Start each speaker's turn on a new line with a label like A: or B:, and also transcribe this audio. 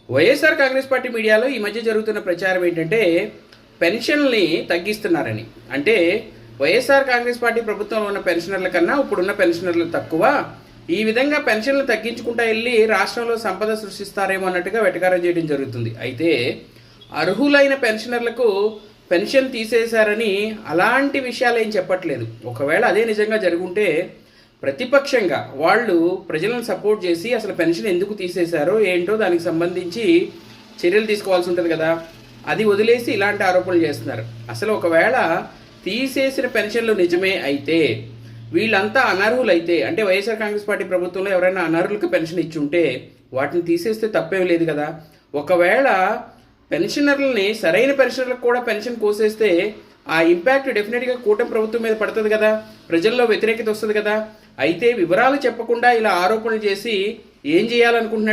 A: YSR Congress party మీడియాలో ఈ మధ్య జరుగుతున్న ప్రచారం ఏంటంటే పెన్షన్ని తగ్గిస్తున్నారని. అంటే వైఎస్ఆర్ కాంగ్రెస్ పార్టీ ప్రభుత్వంలో ఉన్న పెన్షనర్ల కన్నా ఇప్పుడున్న పెన్షనర్లు తక్కువ, ఈ విధంగా పెన్షన్లు తగ్గించుకుంటా వెళ్ళి రాష్ట్రంలో సంపద సృష్టిస్తారేమో అన్నట్టుగా వెటకారం చేయడం జరుగుతుంది. అయితే అర్హులైన పెన్షనర్లకు పెన్షన్ తీసేశారని అలాంటి విషయాలు ఏం చెప్పట్లేదు. ఒకవేళ అదే నిజంగా జరుగుంటే ప్రతిపక్షంగా వాళ్ళు ప్రజలను సపోర్ట్ చేసి అసలు పెన్షన్ ఎందుకు తీసేశారో ఏంటో దానికి సంబంధించి చర్యలు తీసుకోవాల్సి ఉంటుంది కదా. అది వదిలేసి ఇలాంటి ఆరోపణలు చేస్తున్నారు. అసలు ఒకవేళ తీసేసిన పెన్షన్లు నిజమే అయితే, వీళ్ళంతా అనర్హులైతే, అంటే వైఎస్ఆర్ కాంగ్రెస్ పార్టీ ప్రభుత్వంలో ఎవరైనా అనర్హులకు పెన్షన్ ఇచ్చి ఉంటే వాటిని తీసేస్తే తప్పేం లేదు కదా. ఒకవేళ పెన్షనర్లని సరైన పెన్షనర్లకు కూడా పెన్షన్ కోసేస్తే ఆ ఇంపాక్ట్ డెఫినెట్గా కూటమి ప్రభుత్వం మీద పడుతుంది కదా, ప్రజల్లో వ్యతిరేకత వస్తుంది కదా. అయితే వివరాలు చెప్పకుండా ఇలా ఆరోపణలు చేసి ఏం చేయాలనుకుంటున్నట్టు